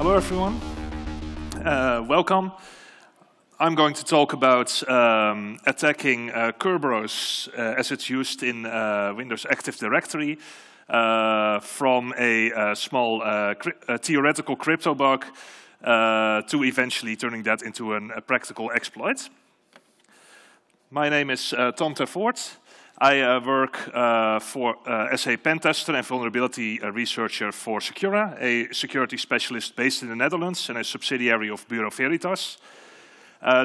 Hello everyone, welcome. I'm going to talk about attacking Kerberos as it's used in Windows Active Directory from a small theoretical crypto bug to eventually turning that into a practical exploit. My name is Tom ter Voort. I work as a pen tester and vulnerability researcher for Secura, a security specialist based in the Netherlands and a subsidiary of Bureau Veritas.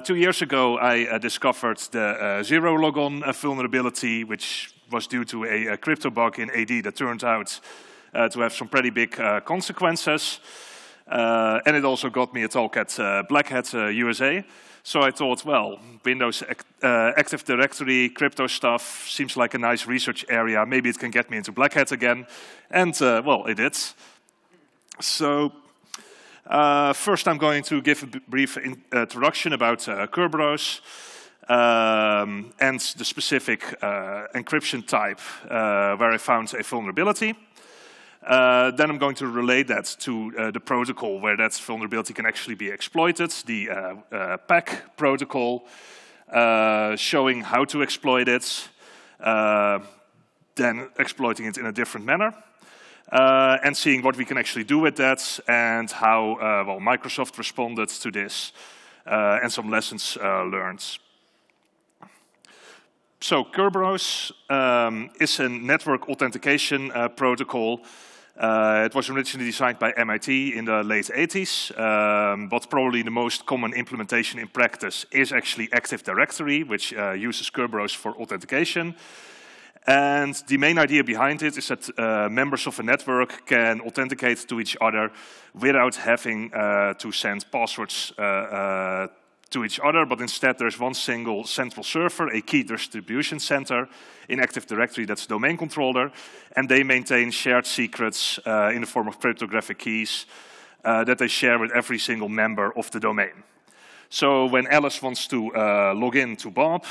2 years ago, I discovered the zero logon vulnerability, which was due to a crypto bug in AD that turned out to have some pretty big consequences. And it also got me a talk at Black Hat USA. So I thought, well, Windows Active Directory, crypto stuff seems like a nice research area. Maybe it can get me into Black Hat again. And, well, it did. So first I'm going to give a brief introduction about Kerberos and the specific encryption type where I found a vulnerability. Then I'm going to relate that to the protocol where that vulnerability can actually be exploited, the PAC protocol, showing how to exploit it, then exploiting it in a different manner, and seeing what we can actually do with that and how well, Microsoft responded to this, and some lessons learned. So Kerberos is a network authentication protocol. It was originally designed by MIT in the late 80s, but probably the most common implementation in practice is actually Active Directory, which uses Kerberos for authentication. And the main idea behind it is that members of a network can authenticate to each other without having to send passwords to each other, but instead there's one single central server, a key distribution center in Active Directory that's domain controller, and they maintain shared secrets in the form of cryptographic keys that they share with every single member of the domain. So when Alice wants to log in to Bob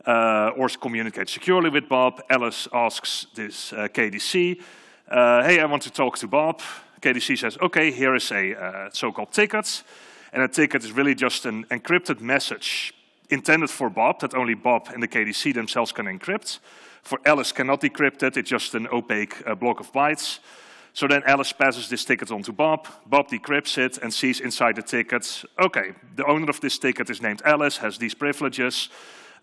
or communicate securely with Bob, Alice asks this KDC, hey, I want to talk to Bob. KDC says, okay, here is a so-called ticket. And a ticket is really just an encrypted message intended for Bob that only Bob and the KDC themselves can encrypt. For Alice cannot decrypt it, it's just an opaque block of bytes. So then Alice passes this ticket on to Bob. Bob decrypts it and sees inside the ticket, okay, the owner of this ticket is named Alice, has these privileges,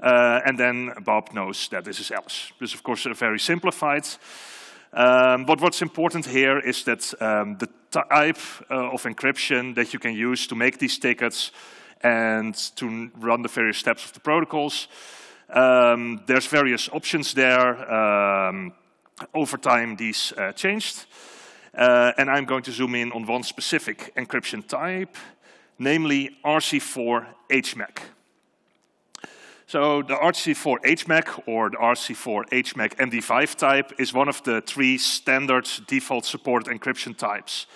and then Bob knows that this is Alice. This is of course very simplified. But what's important here is that the type of encryption that you can use to make these tickets and to run the various steps of the protocols, there's various options there. Over time, these changed. And I'm going to zoom in on one specific encryption type, namely RC4 HMAC. So the RC4 HMAC or the RC4 HMAC MD5 type is one of the 3 standard default supported encryption types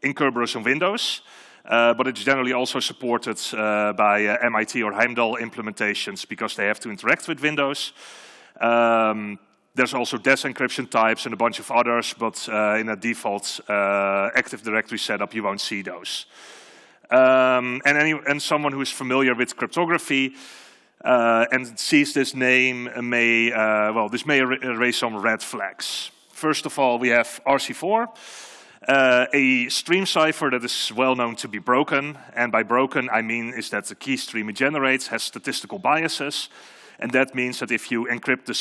in Kerberos on Windows, but it's generally also supported by MIT or Heimdall implementations because they have to interact with Windows. There's also DES encryption types and a bunch of others, but in a default Active Directory setup you won't see those. And someone who is familiar with cryptography and sees this name may, well, this may raise some red flags. First of all, we have RC4, a stream cipher that is well known to be broken. And by broken, I mean is that the key stream it generates has statistical biases. And that means that if you encrypt the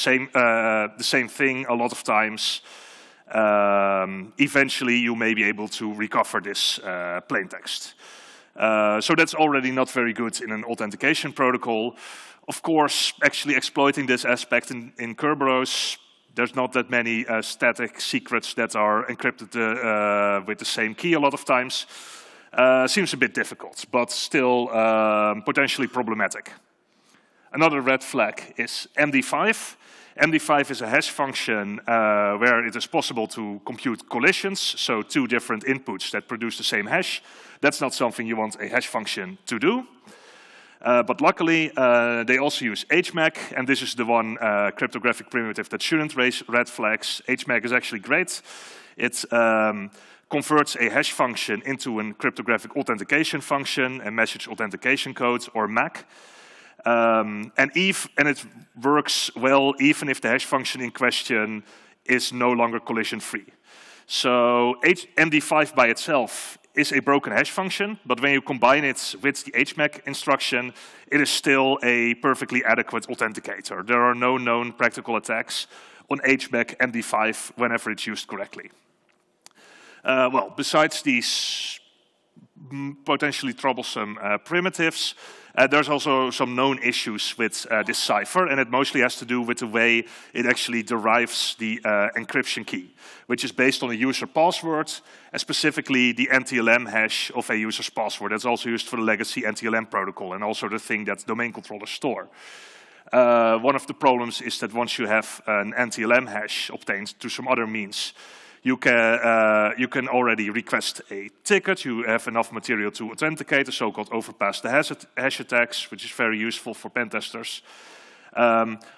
same thing a lot of times, eventually you may be able to recover this plaintext. So that's already not very good in an authentication protocol. Of course, actually exploiting this aspect in Kerberos, there's not that many static secrets that are encrypted with the same key a lot of times. Seems a bit difficult, but still potentially problematic. Another red flag is MD5. MD5 is a hash function where it is possible to compute collisions, so 2 different inputs that produce the same hash. That's not something you want a hash function to do. But luckily, they also use HMAC, and this is the one cryptographic primitive that shouldn't raise red flags. HMAC is actually great. It converts a hash function into a cryptographic authentication function, a message authentication code, or MAC. And it works well even if the hash function in question is no longer collision-free. So MD5 by itself is a broken hash function, but when you combine it with the HMAC instruction, it is still a perfectly adequate authenticator. There are no known practical attacks on HMAC MD5 whenever it's used correctly. Well, besides these potentially troublesome primitives, there's also some known issues with this cipher, and it mostly has to do with the way it actually derives the encryption key, which is based on a user password, and specifically the NTLM hash of a user's password. That's also used for the legacy NTLM protocol, and also the thing that domain controllers store. One of the problems is that once you have an NTLM hash obtained through some other means, you can already request a ticket. You have enough material to authenticate, the so-called overpass-the-hash attacks, which is very useful for pen testers.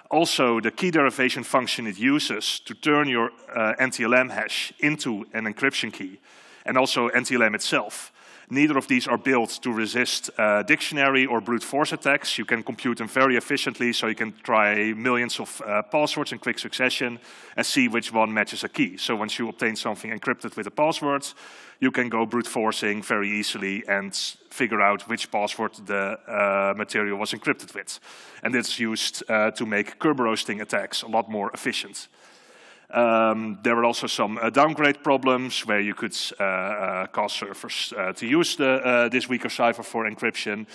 Also, the key derivation function it uses to turn your NTLM hash into an encryption key, and also NTLM itself. Neither of these are built to resist dictionary or brute force attacks. You can compute them very efficiently, so you can try millions of passwords in quick succession and see which one matches a key. So once you obtain something encrypted with a password, you can go brute forcing very easily and figure out which password the material was encrypted with. And this is used to make Kerberoasting attacks a lot more efficient. There were also some downgrade problems where you could cause servers to use this weaker cipher for encryption.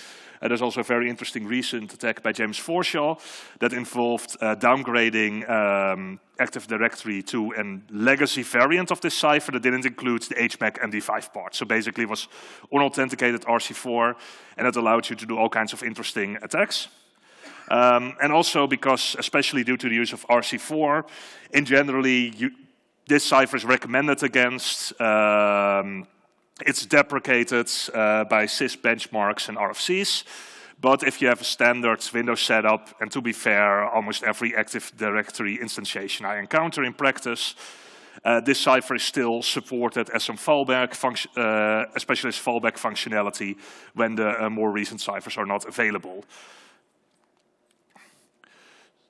There's also a very interesting recent attack by James Forshaw that involved downgrading Active Directory to a legacy variant of this cipher that didn't include the HMAC MD5 part. So basically it was unauthenticated RC4, and it allowed you to do all kinds of interesting attacks. And also because, especially due to the use of RC4, in generally, this cipher is recommended against. It's deprecated by CIS benchmarks and RFCs. But if you have a standard Windows setup, and to be fair, almost every Active Directory instantiation I encounter in practice, this cipher is still supported as some fallback function, especially as fallback functionality when the more recent ciphers are not available.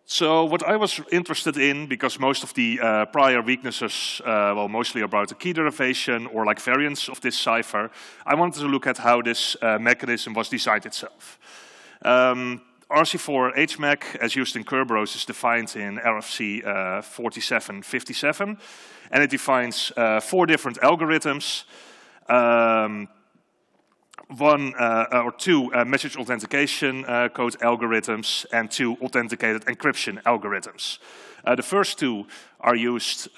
So what I was interested in, because most of the prior weaknesses, well, mostly about the key derivation or like variants of this cipher, I wanted to look at how this mechanism was designed itself. RC4 HMAC, as used in Kerberos, is defined in RFC 4757, and it defines 4 different algorithms. One or two message authentication code algorithms and 2 authenticated encryption algorithms. The first 2 are used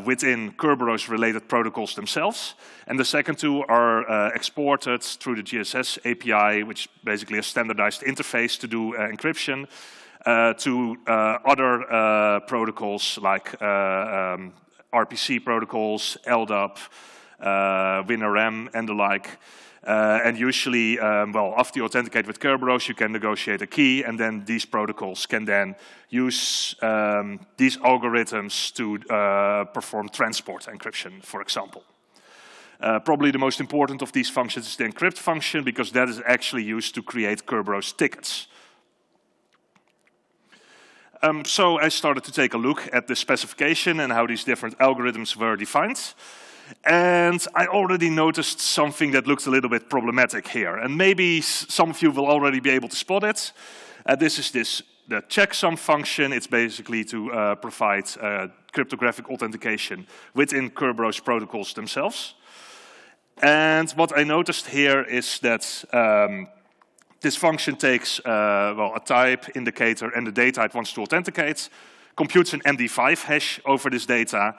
within Kerberos-related protocols themselves, and the second 2 are exported through the GSS API, which basically a standardized interface to do encryption, to other protocols like RPC protocols, LDAP, WinRM, and the like. And usually, well, after you authenticate with Kerberos, you can negotiate a key, and then these protocols can then use these algorithms to perform transport encryption, for example. Probably the most important of these functions is the encrypt function, because that is actually used to create Kerberos tickets. So I started to take a look at the specification and how these different algorithms were defined. And I already noticed something that looks a little bit problematic here. And maybe some of you will already be able to spot it. This is the CHKSUM function. It's basically to provide cryptographic authentication within Kerberos protocols themselves. And what I noticed here is that this function takes well, a type, indicator, and the data it wants to authenticate, computes an MD5 hash over this data,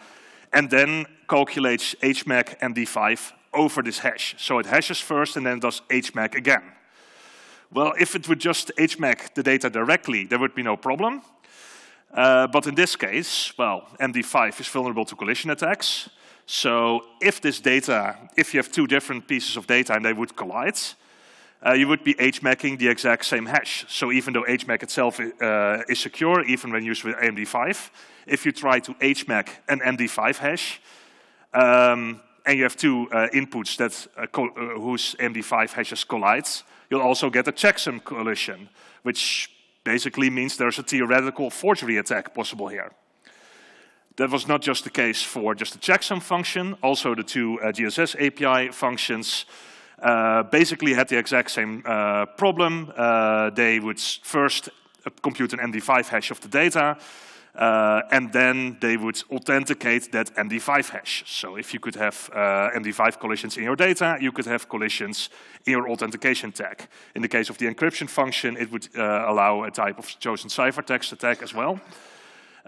and then calculates HMAC MD5 over this hash. So it hashes first and then does HMAC again. Well, if it would just HMAC the data directly, there would be no problem. But in this case, well, MD5 is vulnerable to collision attacks. So if this data, if you have 2 different pieces of data and they would collide, you would be HMACing the exact same hash. So even though HMAC itself is secure, even when used with MD5, if you try to HMAC an MD5 hash, and you have two inputs that whose MD5 hashes collide, you'll also get a checksum collision, which basically means there's a theoretical forgery attack possible here. That was not just the case for just the checksum function, also the two GSS API functions basically had the exact same problem. They would first compute an MD5 hash of the data, and then they would authenticate that MD5 hash. So if you could have MD5 collisions in your data, you could have collisions in your authentication tag. In the case of the encryption function, it would allow a type of chosen ciphertext attack as well.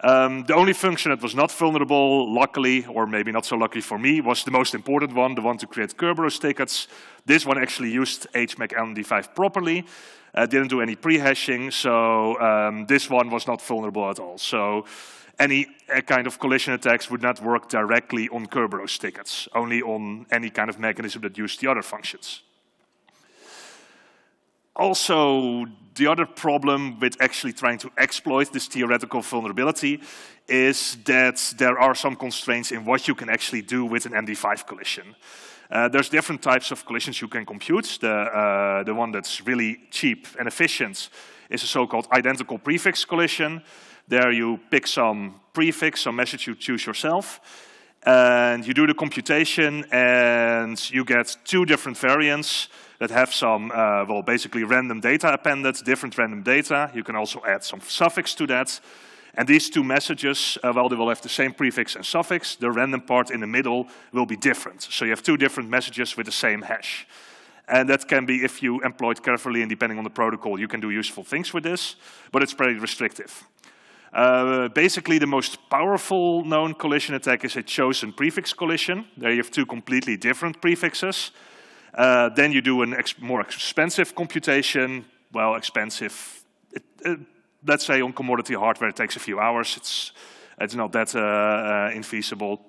The only function that was not vulnerable, luckily, or maybe not so lucky for me, was the most important one, the one to create Kerberos tickets. This one actually used HMAC MD5 properly, didn't do any pre-hashing, so this one was not vulnerable at all. So any kind of collision attacks would not work directly on Kerberos tickets, only on any kind of mechanism that used the other functions. Also, the other problem with actually trying to exploit this theoretical vulnerability is that there are some constraints in what you can actually do with an MD5 collision. There's different types of collisions you can compute. The one that's really cheap and efficient is a so-called identical prefix collision. There you pick some prefix, some message you choose yourself, and you do the computation, and you get two different variants that have some, well, basically random data appended, different random data. You can also add some suffix to that. And these two messages, well, they will have the same prefix and suffix. The random part in the middle will be different. So you have two different messages with the same hash. And that can be, if you employ it carefully and depending on the protocol, you can do useful things with this, but it's pretty restrictive. Basically, the most powerful known collision attack is a chosen prefix collision. There you have two completely different prefixes. Then you do a more expensive computation. Well, expensive. Let's say on commodity hardware, it takes a few hours. It's not that infeasible.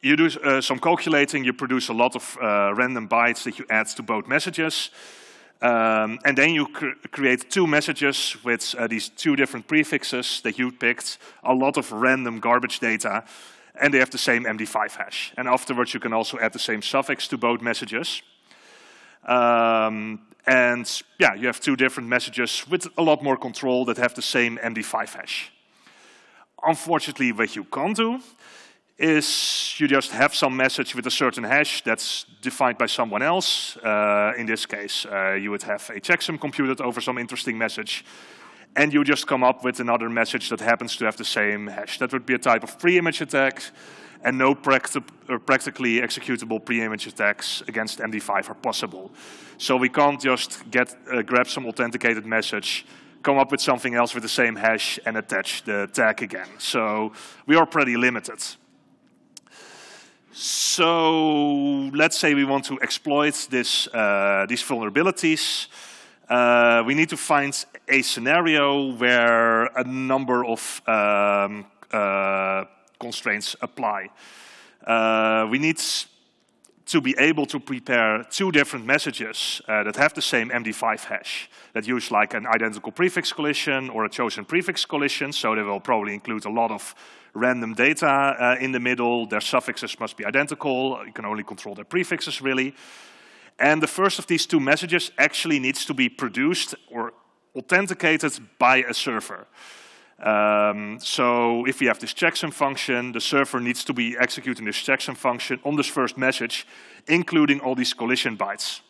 You do some calculating. You produce a lot of random bytes that you add to both messages. And then you create two messages with these two different prefixes that you picked, a lot of random garbage data, and they have the same MD5 hash. And afterwards, you can also add the same suffix to both messages. And yeah, you have two different messages with a lot more control that have the same MD5 hash. Unfortunately, what you can't do is you just have some message with a certain hash that's defined by someone else. In this case, you would have a checksum computed over some interesting message, and you just come up with another message that happens to have the same hash. That would be a type of pre-image attack, and no practically executable pre-image attacks against MD5 are possible. So we can't just grab some authenticated message, come up with something else with the same hash, and attach the tag again. So we are pretty limited. So let's say we want to exploit these vulnerabilities. We need to find a scenario where a number of constraints apply. We need to be able to prepare two different messages that have the same MD5 hash, that use like an identical prefix collision or a chosen prefix collision, so they will probably include a lot of random data in the middle. Their suffixes must be identical. You can only control their prefixes, really. And the first of these two messages actually needs to be produced or authenticated by a server. So if we have this checksum function, the server needs to be executing this checksum function on this first message, including all these collision bytes.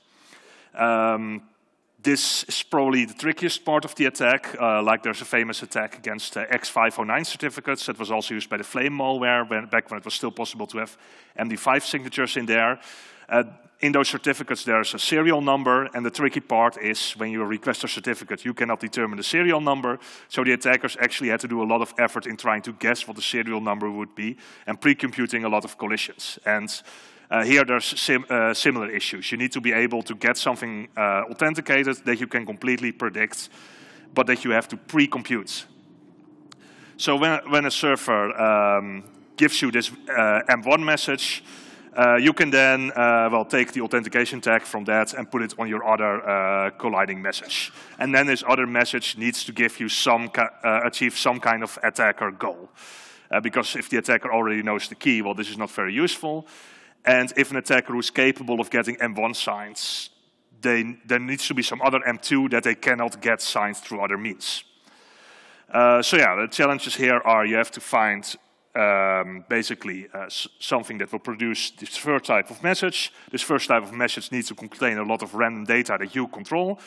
This is probably the trickiest part of the attack. Like there's a famous attack against X509 certificates that was also used by the Flame malware back when it was still possible to have MD5 signatures in there. In those certificates, there's a serial number, and the tricky part is when you request a certificate, you cannot determine the serial number. So the attackers actually had to do a lot of effort in trying to guess what the serial number would be and pre-computing a lot of collisions. And here there's similar issues. You need to be able to get something authenticated that you can completely predict, but that you have to pre-compute. So when a server gives you this M1 message, you can then well, take the authentication tag from that and put it on your other colliding message. And then this other message needs to give you achieve some kind of attacker goal. because if the attacker already knows the key, well, this is not very useful. And if an attacker who is capable of getting M1 signs, there needs to be some other M2 that they cannot get signed through other means. So yeah, the challenges here are you have to find basically something that will produce this first type of message. This first type of message needs to contain a lot of random data that you control,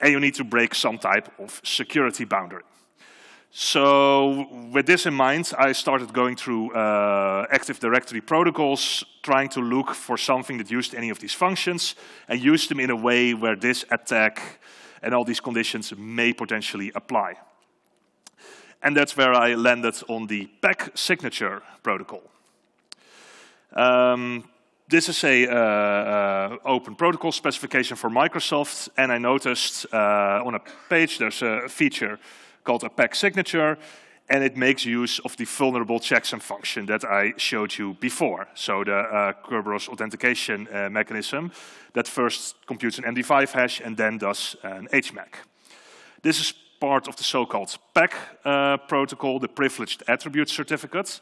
and you need to break some type of security boundary. So with this in mind, I started going through Active Directory protocols, trying to look for something that used any of these functions and used them in a way where this attack and all these conditions may potentially apply. And that's where I landed on the PAC signature protocol. This is a open protocol specification for Microsoft, and I noticed on a page there's a feature called a PAC signature, and it makes use of the vulnerable checksum function that I showed you before. So the Kerberos authentication mechanism that first computes an MD5 hash and then does an HMAC. This is part of the so-called PAC protocol, the Privileged Attribute Certificate.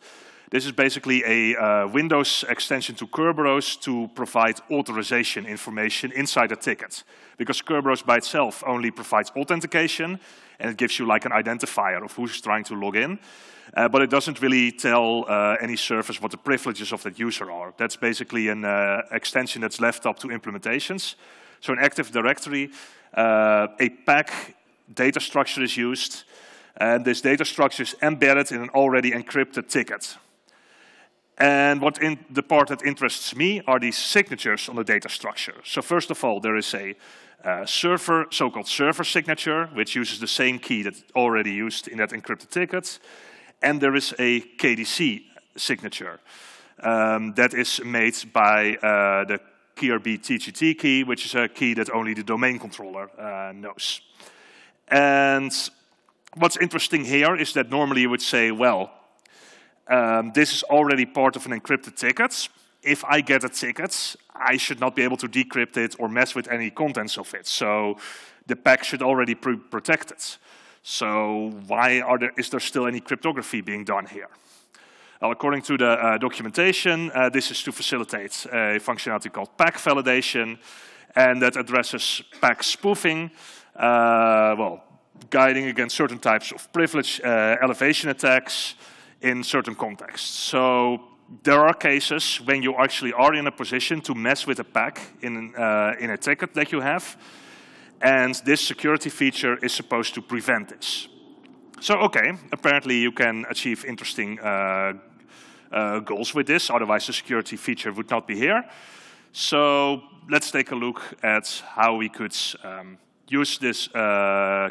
This is basically a Windows extension to Kerberos to provide authorization information inside a ticket. Because Kerberos by itself only provides authentication, and it gives you like an identifier of who's trying to log in. But it doesn't really tell any service what the privileges of that user are. That's basically an extension that's left up to implementations. So in Active Directory, a PAC data structure is used, and this data structure is embedded in an already encrypted ticket. And the part that interests me are these signatures on the data structure. So first of all, there is a so-called server signature, which uses the same key that's already used in that encrypted ticket. And there is a KDC signature that is made by the KRB TGT key, which is a key that only the domain controller knows. And what's interesting here is that normally you would say, well, this is already part of an encrypted ticket. If I get a ticket, I should not be able to decrypt it or mess with any contents of it. So the PAC should already be protected. So why is there still any cryptography being done here? Well, according to the documentation, this is to facilitate a functionality called PAC validation, and that addresses PAC spoofing, well, guiding against certain types of privilege elevation attacks in certain contexts. So there are cases when you actually are in a position to mess with a PAC in a ticket that you have, and this security feature is supposed to prevent this. So okay, apparently you can achieve interesting goals with this, otherwise the security feature would not be here. So let's take a look at how we could use this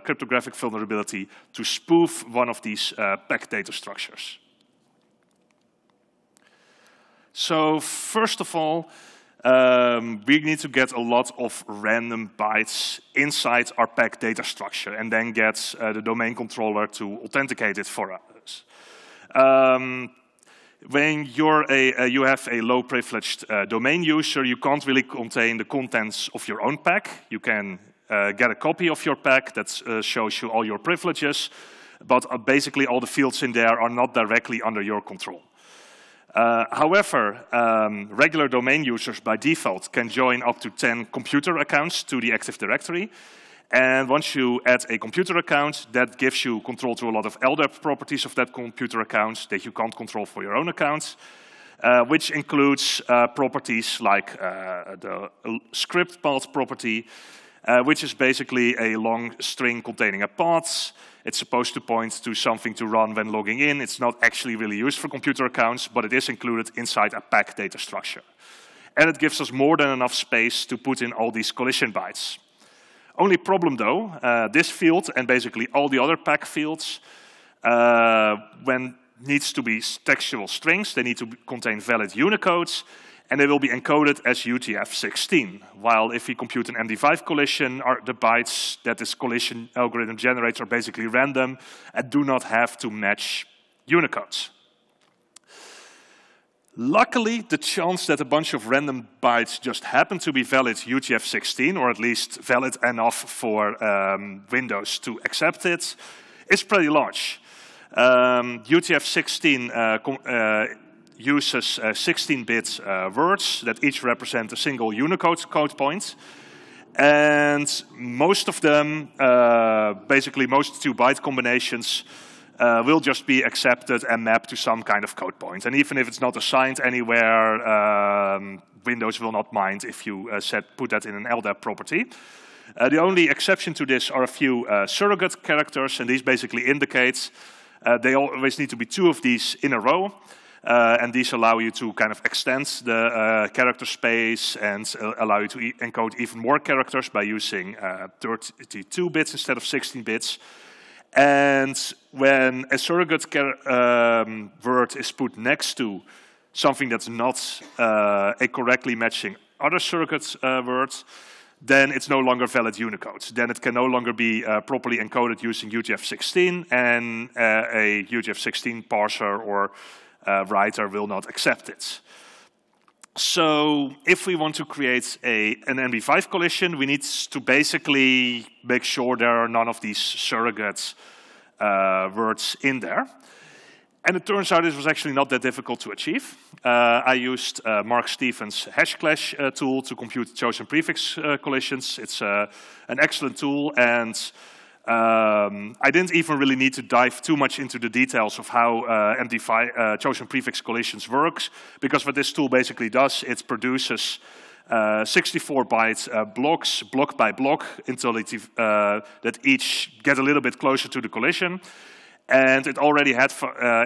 cryptographic vulnerability to spoof one of these PAC data structures. So first of all, we need to get a lot of random bytes inside our PAC data structure and then get the domain controller to authenticate it for us. When you have a low privileged domain user, you can't really contain the contents of your own PAC. You can get a copy of your PAC that shows you all your privileges, but basically all the fields in there are not directly under your control. However, regular domain users by default can join up to 10 computer accounts to the Active Directory. And once you add a computer account, that gives you control to a lot of LDAP properties of that computer account that you can't control for your own account, which includes properties like the scriptPath property, which is basically a long string containing a path. It's supposed to point to something to run when logging in. It's not actually really used for computer accounts, but it is included inside a PAC data structure. And it gives us more than enough space to put in all these collision bytes. Only problem though, this field and basically all the other PAC fields, when needs to be textual strings, they need to contain valid Unicodes, and they will be encoded as UTF-16. While if we compute an MD5 collision, the bytes that this collision algorithm generates are basically random and do not have to match Unicodes. Luckily, the chance that a bunch of random bytes just happen to be valid UTF-16, or at least valid enough for Windows to accept it, is pretty large. UTF-16 uses 16-bit words that each represent a single Unicode code point. And most of them, basically most 2-byte combinations, will just be accepted and mapped to some kind of code point. And even if it's not assigned anywhere, Windows will not mind if you put that in an LDAP property. The only exception to this are a few surrogate characters, and these basically indicate they always need to be 2 of these in a row. And these allow you to kind of extend the character space and allow you to encode even more characters by using 32 bits instead of 16 bits. And when a surrogate word is put next to something that's not a correctly matching other surrogate word, then it's no longer valid Unicode. Then it can no longer be properly encoded using UTF-16, and a UTF-16 parser or writer will not accept it. So if we want to create an MD5 collision, we need to basically make sure there are none of these surrogate words in there. And it turns out it was actually not that difficult to achieve. I used Mark Stevens' HashClash tool to compute chosen prefix collisions. It's an excellent tool, and I didn't even really need to dive too much into the details of how MD5 chosen prefix collisions works, because what this tool basically does, it produces 64-byte blocks, block by block, until that each get a little bit closer to the collision. And it already had,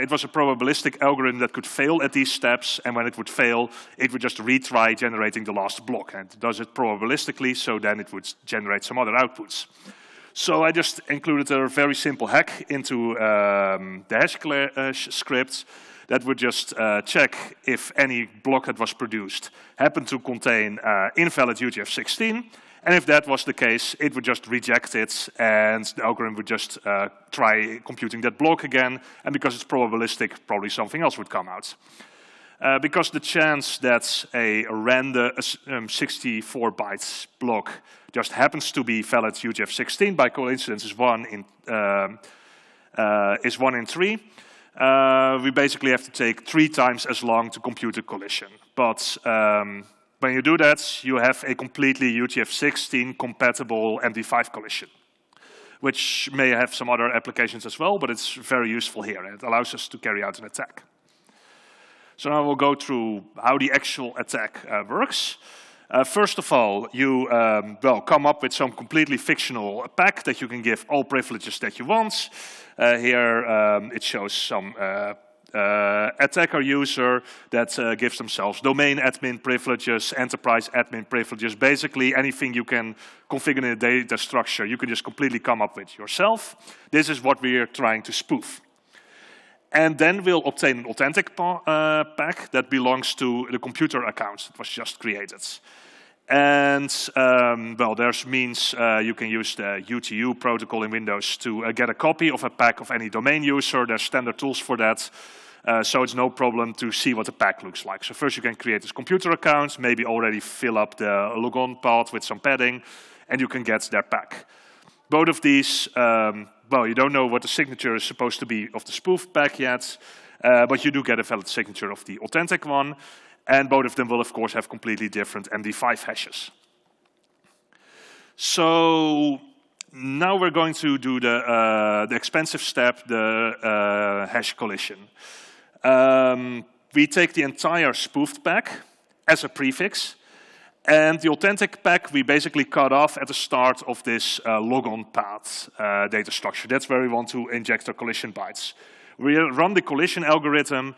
it was a probabilistic algorithm that could fail at these steps, and when it would fail, it would just retry generating the last block. And it does it probabilistically, so then it would generate some other outputs. So I just included a very simple hack into the HashClash script that would just check if any block that was produced happened to contain invalid UTF-16. And if that was the case, it would just reject it, and the algorithm would just try computing that block again. And because it's probabilistic, probably something else would come out. Because the chance that a random 64-byte block just happens to be valid UTF-16 by coincidence is 1 in 3. We basically have to take 3 times as long to compute a collision. But when you do that, you have a completely UTF-16 compatible MD5 collision, which may have some other applications as well, but it's very useful here, and it allows us to carry out an attack. So now we'll go through how the actual attack works. First of all, you come up with some completely fictional pack that you can give all privileges that you want. Here it shows some attacker user that gives themselves domain admin privileges, enterprise admin privileges, basically anything you can configure in a data structure, you can just completely come up with yourself. This is what we are trying to spoof. And then we'll obtain an authentic pack that belongs to the computer account that was just created. And, there's means you can use the UTU protocol in Windows to get a copy of a pack of any domain user. There's standard tools for that. So it's no problem to see what the pack looks like. So first you can create this computer account, maybe already fill up the logon path with some padding, and you can get their pack. Both of these, you don't know what the signature is supposed to be of the spoofed pack yet, but you do get a valid signature of the authentic one, and both of them will, of course, have completely different MD5 hashes. So now we're going to do the expensive step, the hash collision. We take the entire spoofed pack as a prefix, and the authentic pack we basically cut off at the start of this logon path data structure. That's where we want to inject our collision bytes. We run the collision algorithm,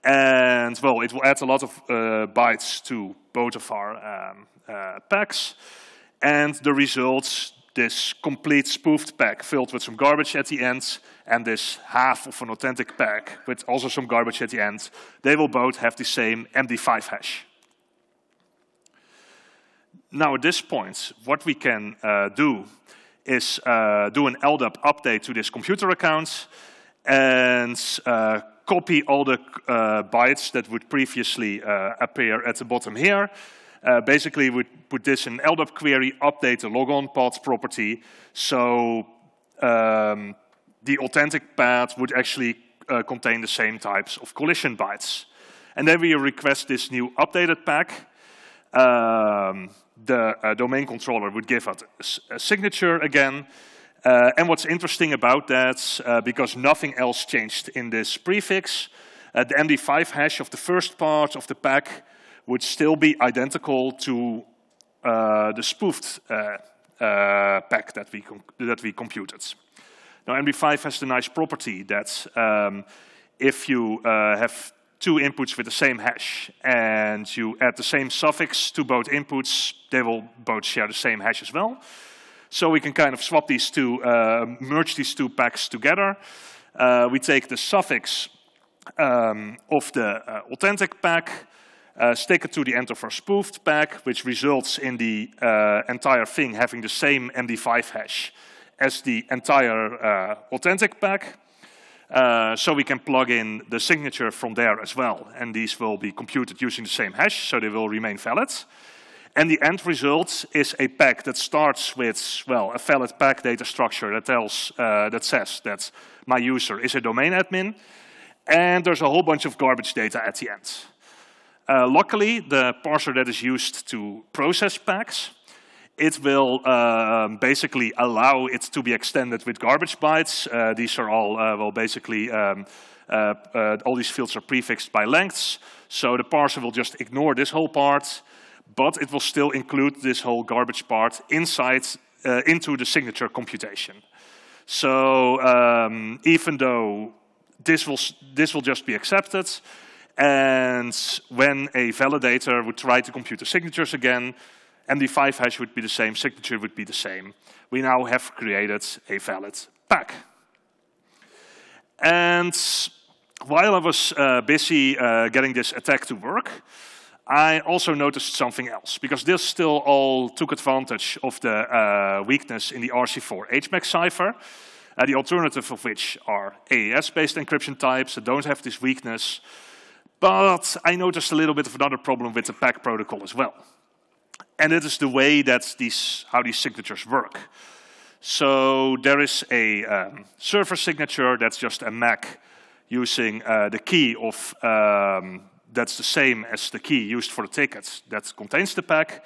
and it will add a lot of bytes to both of our packs. And the results, this complete spoofed pack filled with some garbage at the end, and this half of an authentic pack with also some garbage at the end, they will both have the same MD5 hash. Now at this point, what we can do is do an LDAP update to this computer account and copy all the bytes that would previously appear at the bottom here. Basically, we put this in LDAP query, update the logon path property. So the authentic path would actually contain the same types of collision bytes. And then we request this new updated pack. The domain controller would give us a signature again. And what's interesting about that, because nothing else changed in this prefix, the MD5 hash of the first part of the pack would still be identical to the spoofed pack that we computed. Now, MD5 has the nice property that if you have two inputs with the same hash and you add the same suffix to both inputs, they will both share the same hash as well. So we can kind of swap these two, merge these two packs together. We take the suffix of the authentic pack, stick it to the end of our spoofed pack, which results in the entire thing having the same MD5 hash as the entire authentic pack. So we can plug in the signature from there as well. And these will be computed using the same hash, so they will remain valid. And the end result is a pack that starts with, well, a valid pack data structure that says that my user is a domain admin. And there's a whole bunch of garbage data at the end. Luckily, the parser that is used to process packs, it will basically allow it to be extended with garbage bytes. These are all, well, basically, all these fields are prefixed by lengths. So the parser will just ignore this whole part, but it will still include this whole garbage part inside into the signature computation. So even though this will just be accepted, and when a validator would try to compute the signatures again, MD5 hash would be the same, signature would be the same. We now have created a valid pack. And while I was busy getting this attack to work, I also noticed something else, because this still all took advantage of the weakness in the RC4 HMAC cipher, the alternative of which are AES-based encryption types that don't have this weakness. But I noticed a little bit of another problem with the pack protocol as well. And it is the way that how these signatures work. So there is a server signature that's just a MAC using the key of, that's the same as the key used for the ticket that contains the pack.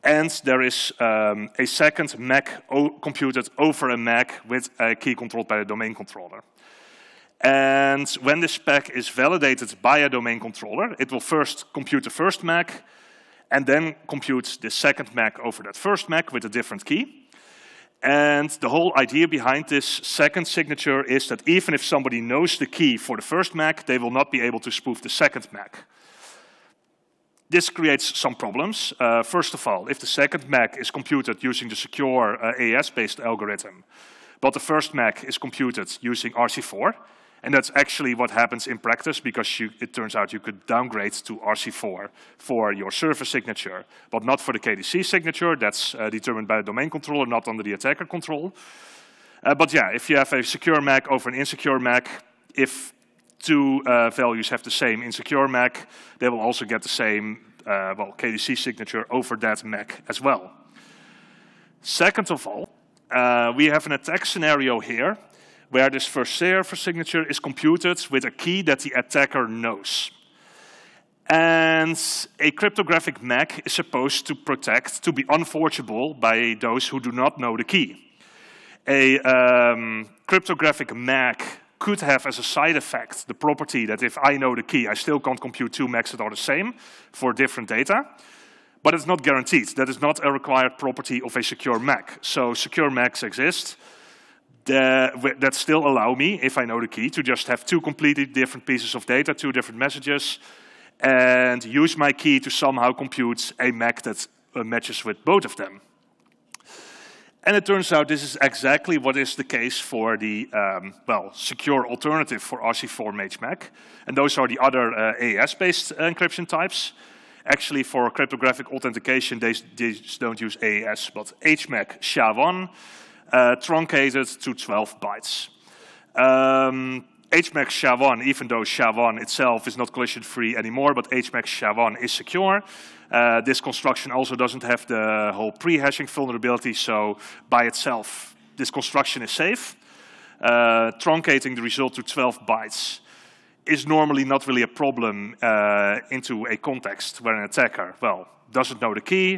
And there is a second MAC computed over a MAC with a key controlled by a domain controller. And when this pack is validated by a domain controller, it will first compute the first MAC, and then compute the second MAC over that first MAC with a different key. And the whole idea behind this second signature is that even if somebody knows the key for the first MAC, they will not be able to spoof the second MAC. This creates some problems. First of all, if the second MAC is computed using the secure AES-based algorithm, but the first MAC is computed using RC4, and that's actually what happens in practice, because it turns out you could downgrade to RC4 for your server signature, but not for the KDC signature. That's determined by the domain controller, not under the attacker control. But yeah, if you have a secure MAC over an insecure MAC, if two values have the same insecure MAC, they will also get the same well, KDC signature over that MAC as well. Second of all, we have an attack scenario here where this first server signature is computed with a key that the attacker knows. And a cryptographic MAC is supposed to protect, to be unforgeable by those who do not know the key. A cryptographic MAC could have as a side effect the property that if I know the key, I still can't compute two MACs that are the same for different data. But it's not guaranteed. That is not a required property of a secure MAC. So secure MACs exist that still allow me, if I know the key, to just have two completely different pieces of data, two different messages, and use my key to somehow compute a MAC that matches with both of them. And it turns out this is exactly what is the case for the well, secure alternative for RC4 HMAC. And those are the other AES-based encryption types. Actually, for cryptographic authentication, they don't use AES, but HMAC SHA-1, truncated to 12 bytes. HMAC SHA-1, even though SHA-1 itself is not collision-free anymore, but HMAC SHA-1 is secure. This construction also doesn't have the whole pre-hashing vulnerability, so by itself, this construction is safe. truncating the result to 12 bytes is normally not really a problem into a context where an attacker, well, doesn't know the key,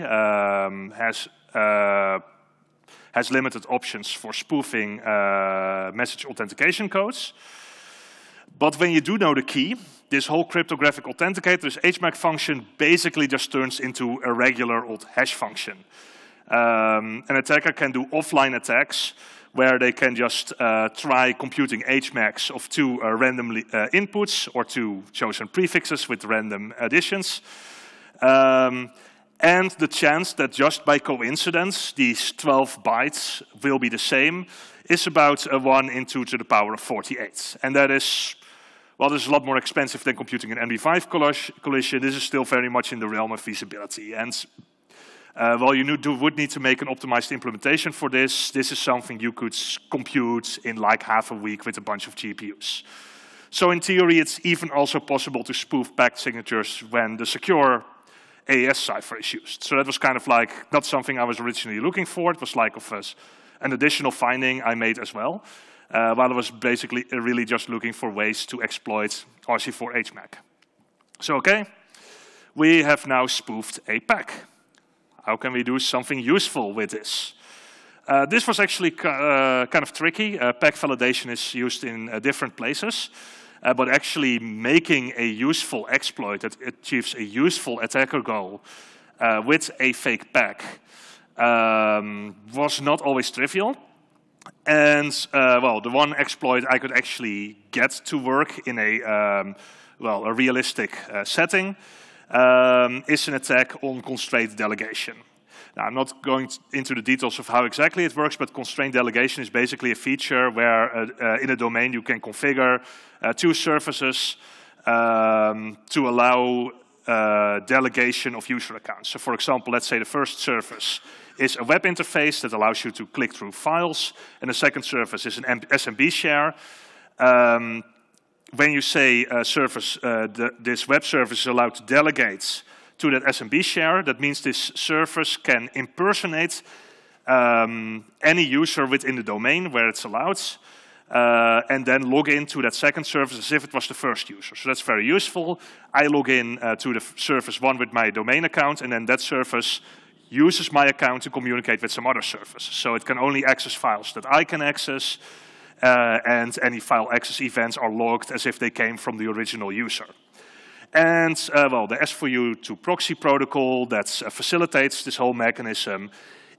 has limited options for spoofing message authentication codes. But when you do know the key, this whole cryptographic authenticator, this HMAC function, basically just turns into a regular old hash function. An attacker can do offline attacks where they can just try computing HMACs of two random inputs or two chosen prefixes with random additions. And the chance that just by coincidence these 12 bytes will be the same is about 1 in 2 to the power of 48. And that is, well, this is a lot more expensive than computing an MD5 collision. This is still very much in the realm of feasibility. And well, you would need to make an optimized implementation for this. This is something you could compute in like half a week with a bunch of GPUs. So in theory, it's even also possible to spoof packed signatures when the secure AES cipher is used. So that was kind of like not something I was originally looking for. It was like an additional finding I made as well, while I was basically really just looking for ways to exploit RC4 HMAC. So okay, we have now spoofed a pack. How can we do something useful with this? This was actually kind of tricky. Pack validation is used in different places. But actually making a useful exploit that achieves a useful attacker goal with a fake pack was not always trivial. And well, the one exploit I could actually get to work in a realistic setting is an attack on constraint delegation. Now, I'm not going into the details of how exactly it works, but constraint delegation is basically a feature where in a domain you can configure two services to allow delegation of user accounts. So for example, let's say the first service is a web interface that allows you to click through files, and the second service is an SMB share. When you say this web service is allowed to delegate to that SMB share, that means this service can impersonate any user within the domain where it's allowed, and then log into that second service as if it was the first user. So that's very useful. I log in to the service 1 with my domain account, and then that service uses my account to communicate with some other service. So it can only access files that I can access, and any file access events are logged as if they came from the original user. And well, the S4U2 proxy protocol that facilitates this whole mechanism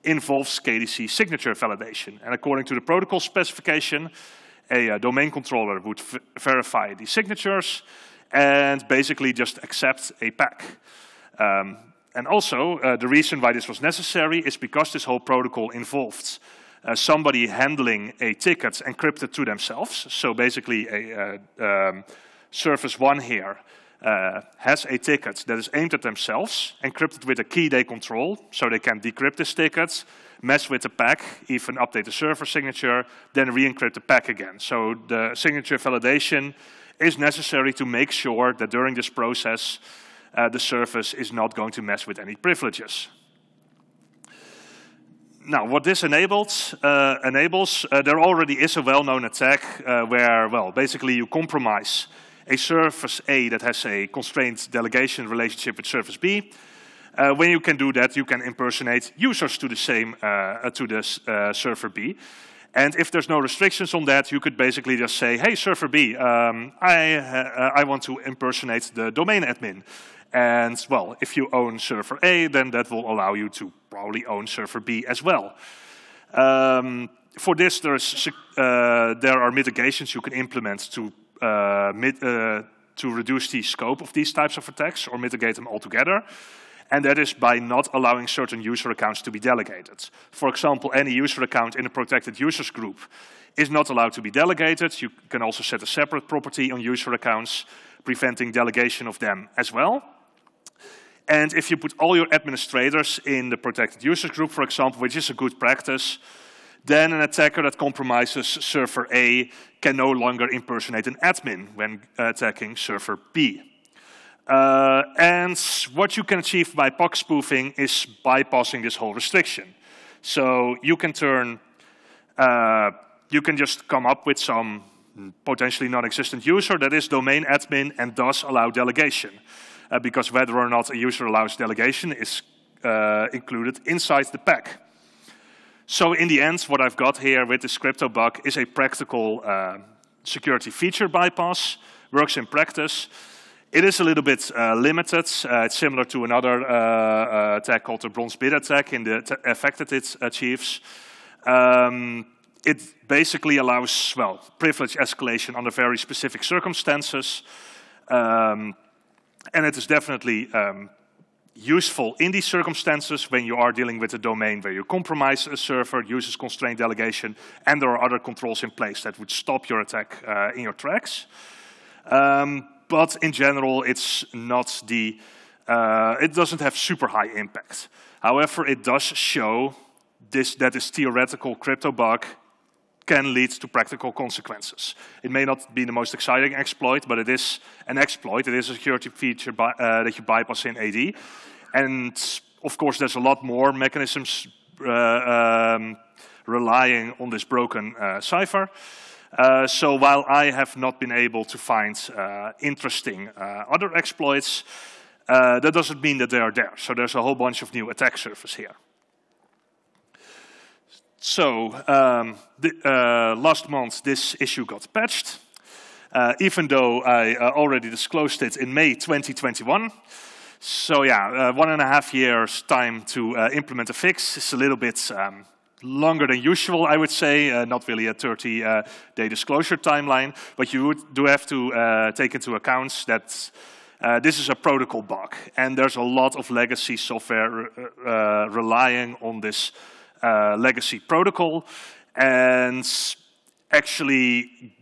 involves KDC signature validation. And according to the protocol specification, a domain controller would verify the signatures and basically just accept a pack. And also, the reason why this was necessary is because this whole protocol involved somebody handling a ticket encrypted to themselves. So basically, service 1 here has a ticket that is aimed at themselves, encrypted with a key they control, so they can decrypt this ticket, mess with the pack, even update the server signature, then re-encrypt the pack again. So the signature validation is necessary to make sure that during this process, the service is not going to mess with any privileges. Now, what this enables, there already is a well-known attack where, well, basically you compromise a service A that has a constraint delegation relationship with service B. When you can do that, you can impersonate users to the same server B. And if there's no restrictions on that, you could basically just say, hey, server B, I want to impersonate the domain admin. And, well, if you own server A, then that will allow you to probably own server B as well. For this, there are mitigations you can implement to reduce the scope of these types of attacks or mitigate them altogether. And that is by not allowing certain user accounts to be delegated. For example, any user account in a protected users group is not allowed to be delegated. You can also set a separate property on user accounts, preventing delegation of them as well. And if you put all your administrators in the protected users group, for example, which is a good practice, then an attacker that compromises server A can no longer impersonate an admin when attacking server B. And what you can achieve by POC spoofing is bypassing this whole restriction. So you can turn you can just come up with some potentially non-existent user that is domain admin and does allow delegation. Because whether or not a user allows delegation is included inside the pack. So in the end, what I've got here with this crypto bug is a practical security feature bypass, works in practice. It is a little bit limited. It's similar to another attack called the bronze bid attack in the effect that it achieves. It basically allows, well, privilege escalation under very specific circumstances. And it is definitely useful in these circumstances when you are dealing with a domain where you compromise a server, uses constrained delegation, and there are other controls in place that would stop your attack in your tracks. But in general, it's not the, it doesn't have super high impact. However, it does show that this theoretical crypto bug can lead to practical consequences. It may not be the most exciting exploit, but it is an exploit. It is a security feature that you bypass in AD. And of course, there's a lot more mechanisms relying on this broken Cipher. So while I have not been able to find interesting other exploits, that doesn't mean that they are there. So there's a whole bunch of new attack surface here. So last month, this issue got patched, even though I already disclosed it in May 2021. So yeah, 1.5 years time to implement a fix. It's a little bit longer than usual, I would say, not really a 30-day disclosure timeline, but you do have to take into account that this is a protocol bug, and there's a lot of legacy software relying on this legacy protocol, and actually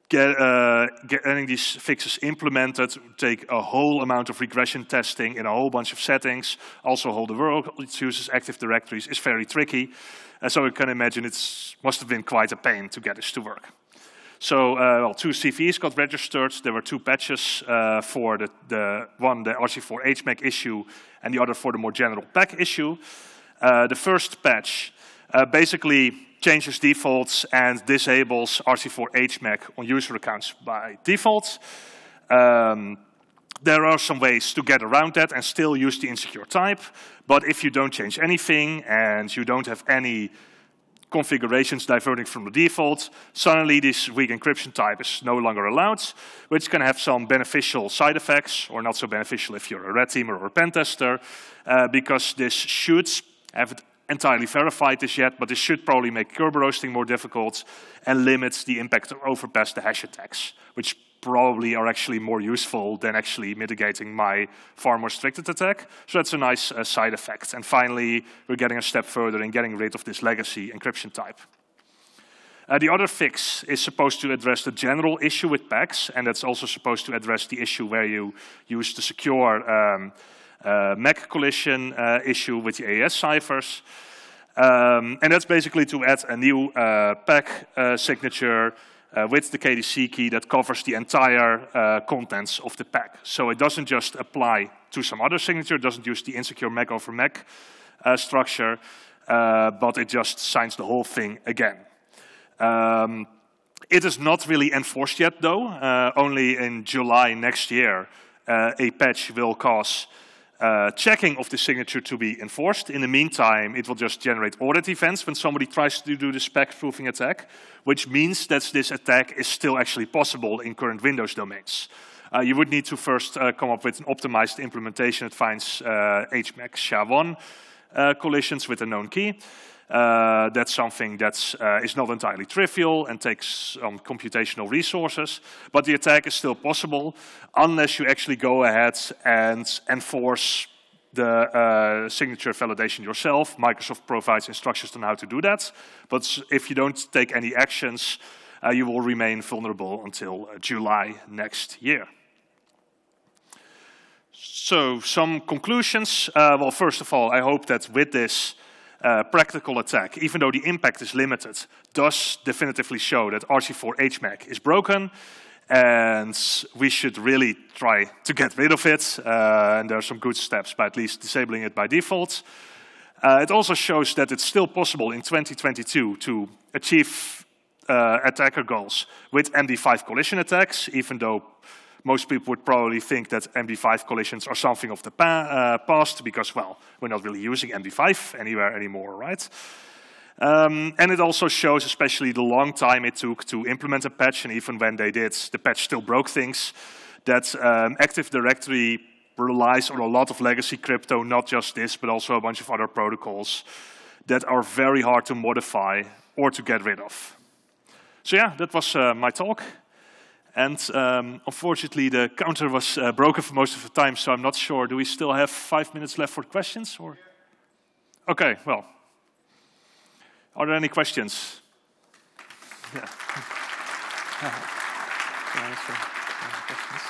getting these fixes implemented take a whole amount of regression testing in a whole bunch of settings. Also, whole the world uses Active Directories is very tricky, so you can imagine it must have been quite a pain to get this to work. So, well, 2 CVEs got registered. There were 2 patches for the one, the RC4 HMAC issue, and the other for the more general pack issue. The first patch basically changes defaults and disables RC4 HMAC on user accounts by default. There are some ways to get around that and still use the insecure type, but if you don't change anything and you don't have any configurations diverting from the default, suddenly this weak encryption type is no longer allowed, which can have some beneficial side effects, or not so beneficial if you're a red teamer or a pen tester, because this should, I haven't entirely verified this yet, but this should probably make Kerberoasting more difficult and limits the impact of overpass-the-hash attacks, which probably are actually more useful than actually mitigating my far more restricted attack. So that's a nice side effect. And finally, we're getting a step further in getting rid of this legacy encryption type. The other fix is supposed to address the general issue with packs, and that's also supposed to address the issue where you use the secure MAC collision issue with the AES ciphers. And that's basically to add a new pack signature with the KDC key that covers the entire contents of the pack. So it doesn't just apply to some other signature, it doesn't use the insecure MAC over MAC structure, but it just signs the whole thing again. It is not really enforced yet, though. Only in July next year, a patch will cause checking of the signature to be enforced. In the meantime, it will just generate audit events when somebody tries to do the spec spoofing attack, which means that this attack is still actually possible in current Windows domains. You would need to first come up with an optimized implementation that finds HMAC SHA-1 collisions with a known key. That's something that is not entirely trivial and takes some computational resources, but the attack is still possible unless you actually go ahead and enforce the signature validation yourself. Microsoft provides instructions on how to do that, but if you don't take any actions, you will remain vulnerable until July next year. So, some conclusions. Well, first of all, I hope that with this practical attack, even though the impact is limited, does definitively show that RC4 HMAC is broken, and we should really try to get rid of it. And there are some good steps by at least disabling it by default. It also shows that it's still possible in 2022 to achieve attacker goals with MD5 collision attacks, even though most people would probably think that MD5 collisions are something of the past because, well, we're not really using MD5 anywhere anymore, right? And it also shows especially the long time it took to implement a patch, and even when they did, the patch still broke things, that Active Directory relies on a lot of legacy crypto, not just this, but also a bunch of other protocols that are very hard to modify or to get rid of. So yeah, that was my talk. And unfortunately, the counter was broken for most of the time, so I'm not sure. Do we still have 5 minutes left for questions? Or? Okay, well. Are there any questions? Yeah. Questions?